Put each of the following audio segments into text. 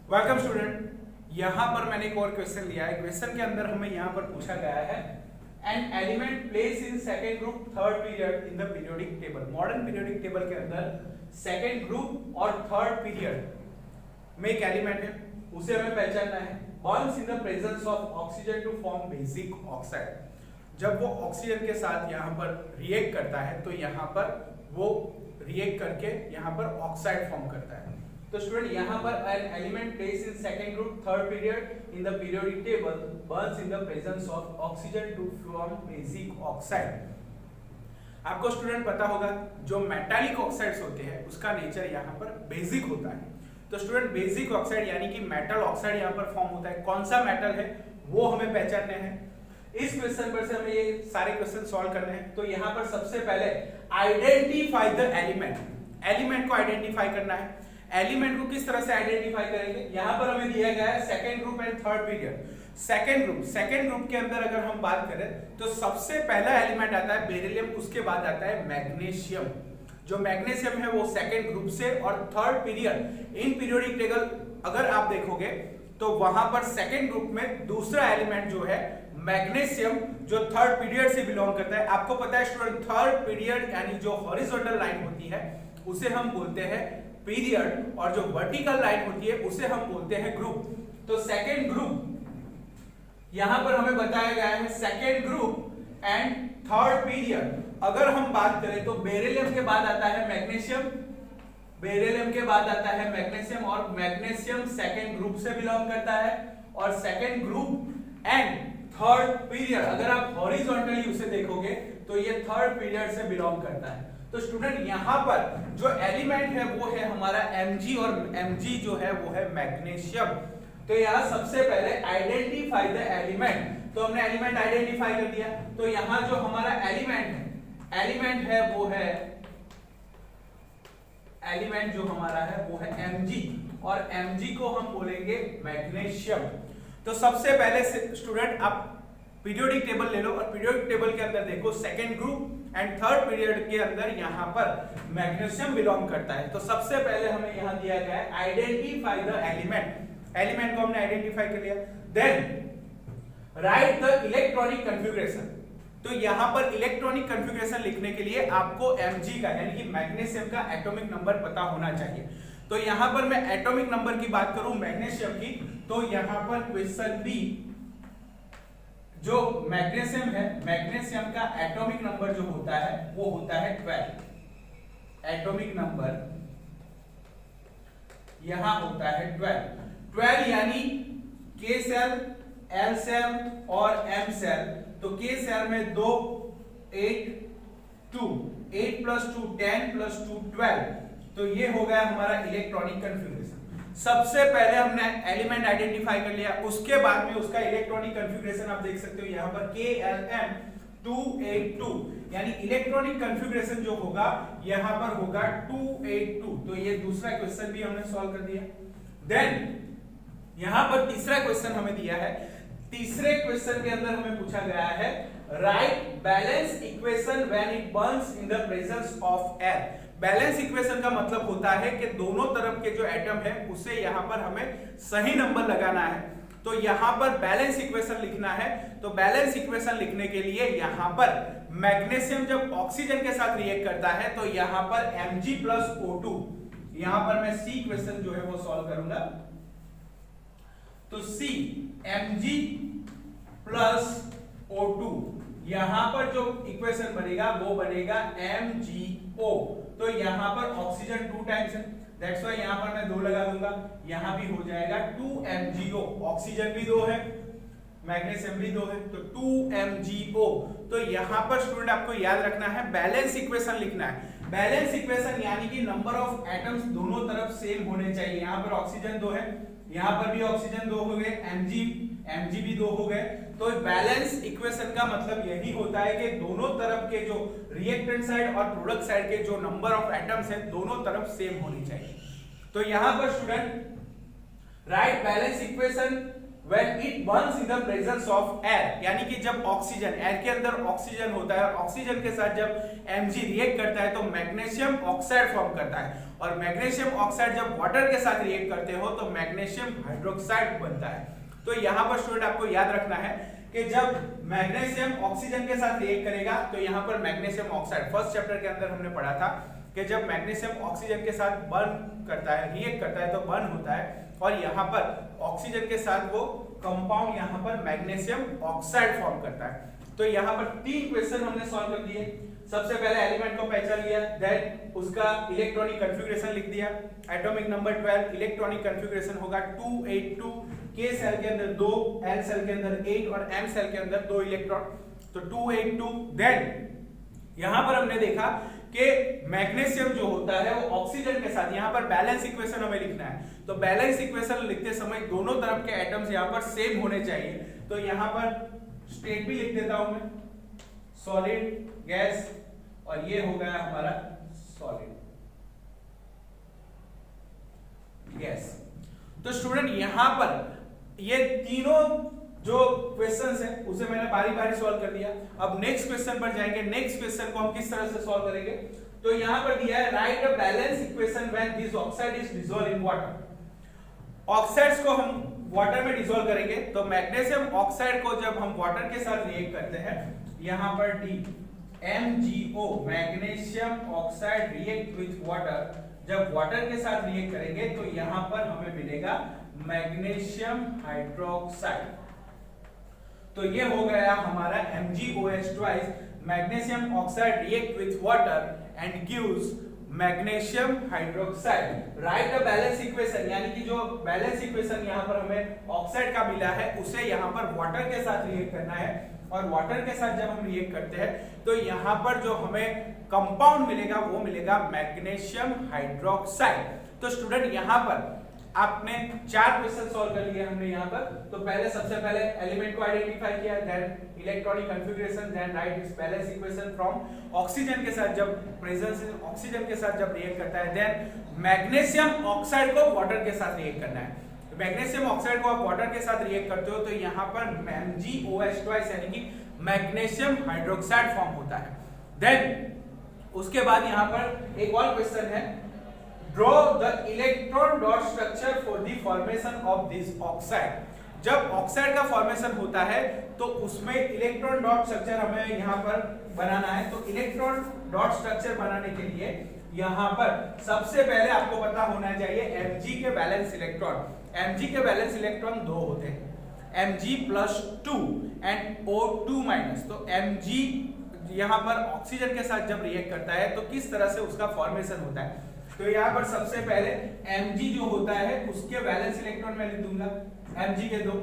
Welcome student. यहाँ पर मैंने एक और क्वेश्चन लिया है। क्वेश्चन के अंदर हमें यहाँ पर पूछा गया है an element place in second group third period in the periodic table. Modern periodic table के अंदर सेकेंड ग्रुप और थर्ड पीरियड में एक एलिमेंट है, उसे हमें पहचानना है। Burns in the presence of oxygen to form basic oxide. जब वो ऑक्सीजन के साथ यहाँ पर रिएक्ट करता है तो यहाँ पर वो रिएक्ट करके यहाँ पर ऑक्साइड फॉर्म करता है। तो स्टूडेंट यहाँ पर an element place in second group third period in the periodic table burns in the presence of oxygen to form basic oxide. आपको स्टूडेंट पता होगा जो मेटालिक ऑक्साइड्स होते हैं उसका नेचर यहाँ पर बेसिक होता है। तो स्टूडेंट बेसिक ऑक्साइड यानी कि मेटल ऑक्साइड यहाँ पर फॉर्म होता है। कौन सा मेटल है वो हमें पहचानने हैं। इस क्वेश्चन पर से हमें ये सारे क्वेश्चन सॉल्व करने हैं। तो यहाँ पर सबसे पहले आइडेंटिफाई द एलिमेंट। एलिमेंट को आइडेंटिफाई करना है। एलिमेंट को किस तरह से आइडेंटिफाई करेंगे, यहाँ पर हमें दिया गया है second group and third period. Second group के अंदर अगर हम बात करें तो सबसे पहला एलिमेंट आता है बेरिलियम, उसके बाद आता है मैग्नीशियम। जो मैग्नीशियम है वो सेकेंड ग्रुप से, और third period in periodic table अगर आप देखोगे तो वहां पर सेकेंड ग्रुप में दूसरा एलिमेंट जो है मैग्नीशियम, जो थर्ड पीरियड से बिलोंग करता है। आपको पता है स्टूडेंट थर्ड पीरियड यानी जो हॉरिजॉन्टल लाइन होती है उसे हम बोलते हैं पीरियड, और जो वर्टिकल लाइन होती है उसे हम बोलते हैं ग्रुप। तो सेकेंड ग्रुप यहां पर हमें बताया गया है second group and third period. अगर हम बात करें तो बेरिलियम के बाद आता है मैग्नीशियम, बेरिलियम के बाद आता है मैग्नीशियम, और मैग्नीशियम सेकेंड ग्रुप से बिलोंग करता है। और second group and third period अगर आप हॉरिजॉन्टली उसे देखोगे तो ये थर्ड पीरियड से बिलोंग करता है। तो स्टूडेंट यहाँ पर जो एलिमेंट है वो है हमारा Mg, और Mg जो है वो है मैग्नीशियम। तो यहाँ सबसे पहले आइडेंटिफाई द एलिमेंट। तो हमने एलिमेंट आइडेंटिफाई कर दिया। तो यहाँ जो हमारा एलिमेंट है वो है एलिमेंट जो हमारा है वो है Mg, और Mg को हम बोलेंगे मैग्नीशियम। तो सबसे पहले स्टूडेंट आप पीरियोडिक टेबल ले लो, और पीरियोडिक टेबल के अंदर देखो second group and third period के अंदर यहाँ पर मैग्नीशियम बिलोंग करता है। तो सबसे पहले हमें यहाँ दिया गया है आइडेंटिफाई द एलिमेंट। एलिमेंट को हमने आइडेंटिफाई कर लिया। Then write the electronic configuration. तो यहाँ पर इलेक्ट्रॉनिक कन्फिगरेशन लिखने के लिए आपको Mg का यानी कि मैग्नीशियम का एटॉमिक नंबर पता होना चाहिए। तो यहाँ पर मैं एटॉमिक नंबर की बात करूं मैग्नीशियम की, तो यहाँ पर क्वेश्चन बी जो मैग्नीशियम है, मैग्नीशियम का एटॉमिक नंबर जो होता है वो होता है 12। एटॉमिक नंबर यहां होता है 12 यानी K सेल, L सेल और M सेल। तो K सेल में 2 8 2 8 + 2 10 + 2 12। तो ये हो गया हमारा इलेक्ट्रॉनिक कन्फिगरेशन। सबसे पहले हमने एलिमेंट आइडेंटिफाई कर लिया, उसके बाद में उसका इलेक्ट्रॉनिक कन्फिगरेशन आप देख सकते हो यहाँ पर KLM 282 यानी इलेक्ट्रॉनिक कन्फिगरेशन जो होगा यहाँ पर होगा 282। तो ये दूसरा क्वेश्चन भी हमने सॉल्व कर दिया। देन यहाँ पर तीसरा क्वेश्चन हमें दिया है। तीसरे क्वेश्चन के अंदर हमें पूछा गया है right balance equation when it Burns in the presence of air. Balance equation का मतलब होता है कि दोनों तरफ के जो एटम है उसे यहाँ पर हमें सही नंबर लगाना है। तो यहाँ पर बैलेंस इक्वेशन लिखना है। तो बैलेंस इक्वेशन लिखने के लिए यहाँ पर मैग्नीशियम जब ऑक्सीजन के साथ रिएक्ट करता है तो यहाँ पर Mg + O2, यहाँ पर मैं C क्वेश्चन जो है वो सॉल्व करूंगा। तो C Mg + O2, यहाँ पर जो इक्वेशन बनेगा वो बनेगा MgO। तो यहाँ पर ऑक्सीजन 2 टाइम्स है, दैट्स व्हाई यहाँ पर मैं 2 लगा दूंगा, यहाँ भी हो जाएगा 2MgO। ऑक्सीजन भी 2 है, मैग्नीशियम भी 2 है, तो 2MgO। तो यहाँ पर स्टूडेंट आपको याद रखना है बैलेंस इक्वेशन लिखना है। बैलेंस इक्वेशन यानी कि नंबर ऑफ एटम्स दोनों तरफ सेम होने चाहिए। यहाँ पर ऑक्सीजन 2 है, यहाँ पर भी ऑक्सीजन 2 हो गए, Mg भी 2 हो गए। तो बैलेंस इक्वेशन का मतलब यही होता है कि दोनों तरफ के जो रिएक्टेंट साइड और प्रोडक्ट साइड के जो नंबर ऑफ एटम्स है दोनों तरफ सेम होनी चाहिए। तो यहाँ पर student right balance equation when it burns in the presence of air, यानी कि जब ऑक्सीजन, एयर के अंदर ऑक्सीजन होता है और ऑक्सीजन के साथ जब Mg रिएक्ट करता है तो मैग्नीशियम ऑक्साइड फॉर्म करता है, और मैग्नीशियम ऑक्साइड जब वाटर के साथ रिएक्ट करते हो तो मैग्नीशियम हाइड्रोक्साइड बनता है। तो यहाँ पर स्टूडेंट आपको याद रखना है कि जब मैग्नीशियम ऑक्सीजन के साथ रिएक्ट करेगा तो यहाँ पर मैग्नीशियम ऑक्साइड, फर्स्ट चैप्टर के अंदर हमने पढ़ा था कि जब मैग्नीशियम ऑक्सीजन के साथ बर्न करता है, रिएक्ट करता है तो बर्न होता है, और यहाँ पर ऑक्सीजन के साथ वो कंपाउंड यहाँ पर मैग्नीशियम ऑक्साइड फॉर्म करता है। तो यहाँ पर 3 क्वेश्चन हमने सॉल्व कर दिए। सबसे पहले एलिमेंट को पहचान लिया, देन उसका इलेक्ट्रॉनिक कॉन्फ़िगरेशन लिख दिया। एटॉमिक नंबर 12, इलेक्ट्रॉनिक कॉन्फ़िगरेशन होगा 282, K सेल के अंदर 2, L सेल के अंदर 8 और M सेल के अंदर 2 इलेक्ट्रॉन, तो 282। देन यहाँ पर हमने देखा कि मैग्नीशियम जो होता है वो ऑक्सीजन के साथ, यहाँ पर बैलेंस इक्वेशन हमें लिखना है, तो बैलेंस इक्वेशन लिखते समय दोनों तरफ के एटम्स यहाँ पर सेम होने चाहिए। तो यहाँ पर स्टेट भी लिख देता हूं मैं, सॉलिड, गैस, और ये हो गया हमारा सॉलिड, गैस। तो स्टूडेंट यहाँ पर ये तीनों जो क्वेश्चंस है उसे मैंने बारी बारी सॉल्व कर दिया। अब नेक्स्ट क्वेश्चन पर जाएंगे। नेक्स्ट क्वेश्चन को हम किस तरह से सॉल्व करेंगे, तो यहां पर दिया है right a balance equation when this oxide is dissolve in water. Oxides को हम वाटर में डिसॉल्व करेंगे, तो मैग्नीशियम ऑक्साइड को जब हम वाटर के साथ रिएक्ट करते हैं, यहां पर MgO magnesium oxide react with water, जब वाटर के साथ रिएक्ट करेंगे तो यहां पर हमें मिलेगा मैग्नीशियम हाइड्रोक्साइड। तो ये हो गया हमारा MgOH twice, magnesium oxide react with water and gives magnesium hydroxide. Right a balance equation, यानी कि जो बैलेंस इक्वेशन यहाँ पर हमें ऑक्साइड का मिला है उसे यहाँ पर वाटर के साथ रिएक्ट करना है, और वाटर के साथ जब हम रिएक्ट करते हैं तो यहाँ पर जो हमें कंपाउंड मिलेगा वो मिलेगा मैग्नीशियम हाइड्रोक्साइड। तो स्टूडेंट यहाँ पर आपने 4 क्वेश्चन सॉल्व कर लिए हमने यहाँ पर। तो पहले सबसे पहले एलिमेंट को आइडेंटिफाई किया, then electronic configuration, then write its balance equation from oxygen के साथ जब प्रेजेंस ऑक्सीजन के साथ जब रिएक्ट करता है, देन मैग्नीशियम ऑक्साइड को वाटर के साथ रिएक्ट करना है। तो मैग्नीशियम ऑक्साइड को आप वाटर के साथ रिएक्ट करते हो तो यहाँ पर MgOH ट्वाइस यानी कि मैग्नीशियम हाइड्रोक्साइड फॉर्म होता है। देन उसके बाद यहाँ पर एक और क्वेश्चन है, draw the electron dot structure for the formation of this oxide। जब ऑक्साइड का फॉर्मेशन होता है तो उसमें इलेक्ट्रॉन डॉट स्ट्रक्चर हमें यहाँ पर बनाना है। तो इलेक्ट्रॉन डॉट स्ट्रक्चर बनाने के लिए यहाँ पर सबसे पहले आपको पता होना चाहिए Mg के बैलेंस इलेक्ट्रॉन। Mg के बैलेंस इलेक्ट्रॉन 2 होते हैं, Mg+2 एंड O2-। तो Mg यहाँ पर ऑक्सीजन के साथ जब रिएक्ट करता है तो किस तरह से उसका फॉर्मेशन होता है, तो यहाँ पर सबसे पहले Mg जो होता है उसके बैलेंस इलेक्ट्रॉन मैं लिख दूंगा, Mg के 2।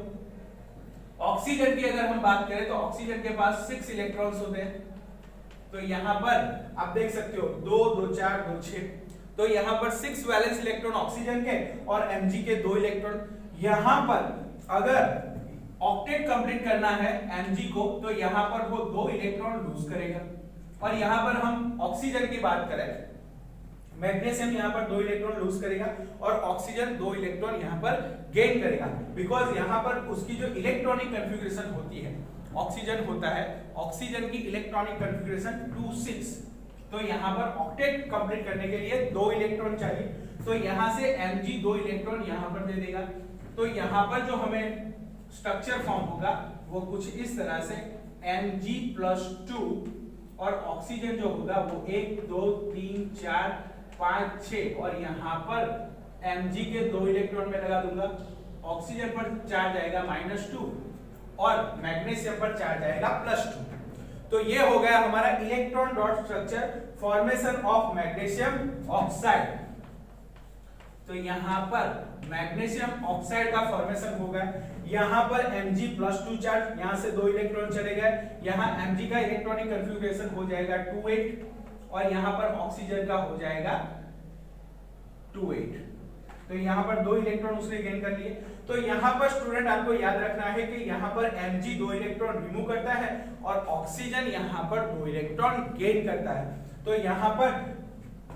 ऑक्सीजन की अगर हम बात करें तो ऑक्सीजन के पास 6 इलेक्ट्रॉन्स होते हैं, तो यहाँ पर आप देख सकते हो 2 2 4 2 6, तो यहाँ पर 6 वैलेंस इलेक्ट्रॉन ऑक्सीजन के और Mg के 2 इलेक्ट्रॉन। यहाँ पर अगर ऑक्टेट कंप्लीट करना है Mg को तो यहाँ पर वो 2 इलेक्ट्रॉन लूज करेगा, और यहाँ पर हम ऑक्सीजन की बात करें, मैग्नीशियम यहाँ पर 2 इलेक्ट्रॉन लूज करेगा और ऑक्सीजन 2 इलेक्ट्रॉन यहाँ पर गेन करेगा, बिकॉज यहाँ पर उसकी जो इलेक्ट्रॉनिक कॉन्फ़िगरेशन होती है, ऑक्सीजन होता है, ऑक्सीजन की इलेक्ट्रॉनिक कॉन्फ़िगरेशन 2 6, तो यहाँ पर ऑक्टेट कंप्लीट करने के लिए 2 इलेक्ट्रॉन चाहिए, तो यहाँ से Mg 2 इलेक्ट्रॉन यहाँ पर दे देगा। तो यहाँ पर जो हमें स्ट्रक्चर फॉर्म होगा वो कुछ इस तरह से Mg+2 और ऑक्सीजन जो होगा वो 1 2 3 4 5 6, और यहाँ पर Mg के 2 इलेक्ट्रॉन में लगा दूंगा, ऑक्सीजन पर चार्ज आएगा -2 और मैग्नीशियम पर चार्ज आएगा +2। तो ये हो गया हमारा electron dot structure, formation of magnesium oxide. तो यहाँ पर मैग्नीशियम ऑक्साइड का फॉर्मेशन होगा, यहाँ पर Mg+2 चार्ज, यहाँ से 2 इलेक्ट्रॉन चले गए, यहाँ Mg का इलेक्ट्रॉनिक कॉन्फ़िगरेशन हो जाएगा 2 8 और यहाँ पर ऑक्सीजन का हो जाएगा 2 8। तो यहाँ पर 2 इलेक्ट्रॉन उसने गेन कर लिए। तो यहाँ पर स्टूडेंट आपको याद रखना है कि यहाँ पर Mg 2 इलेक्ट्रॉन रिमूव करता है और ऑक्सीजन यहाँ पर 2 इलेक्ट्रॉन गेन करता है। तो यहाँ पर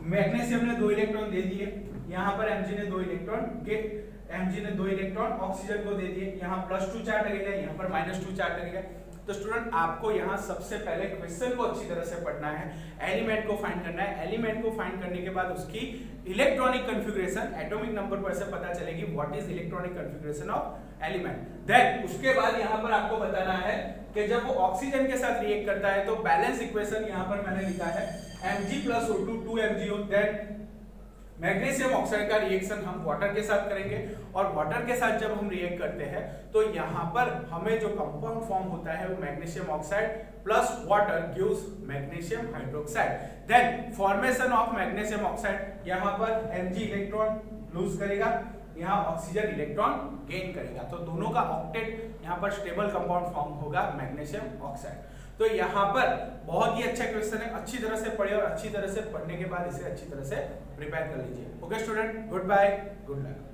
मैग्नीशियम ने 2 इलेक्ट्रॉन दे दिए, यहाँ पर Mg ने 2 इलेक्ट्रॉन ऑक्सीजन को दे दिए, यहाँ +2 चार्ज लगेगा, यहाँ पर -2 चार्ज लगेगा। तो स्टूडेंट आपको यहाँ सबसे पहले क्वेश्चन को अच्छी तरह से पढ़ना है, एलिमेंट को फाइंड करना है। एलिमेंट को फाइंड करने के बाद उसकी इलेक्ट्रॉनिक कॉन्फ़िगरेशन एटॉमिक नंबर पर से पता चलेगी what is electronic configuration of element. Then उसके बाद यहाँ पर आपको बताना है कि जब वो ऑक्सीजन के साथ रिएक्ट करता है तो बैलेंस इक्वेशन यहाँ पर मैंने लिखा है Mg + O2 2MgO। Then magnesium oxide का रिएक्शन हम वाटर के साथ करेंगे और वाटर के साथ जब हम रिएक्ट करते हैं तो यहाँ पर हमें जो कंपाउंड फॉर्म होता है वो magnesium oxide plus water gives magnesium hydroxide. Then formation of magnesium oxide, यहाँ पर Mg इलेक्ट्रॉन लूज करेगा, यहाँ ऑक्सीजन इलेक्ट्रॉन गेन करेगा, तो दोनों का ऑक्टेट यहाँ पर स्टेबल कंपाउंड फॉर्म होगा मैग्नीशियम ऑक्साइड। तो यहाँ पर बहुत ही अच्छा क्वेश्चन है, अच्छी तरह से पढ़िए और अच्छी तरह से पढ़ने के बाद इसे अच्छी तरह से प्रिपेयर कर लीजिए। Okay student, goodbye, good luck.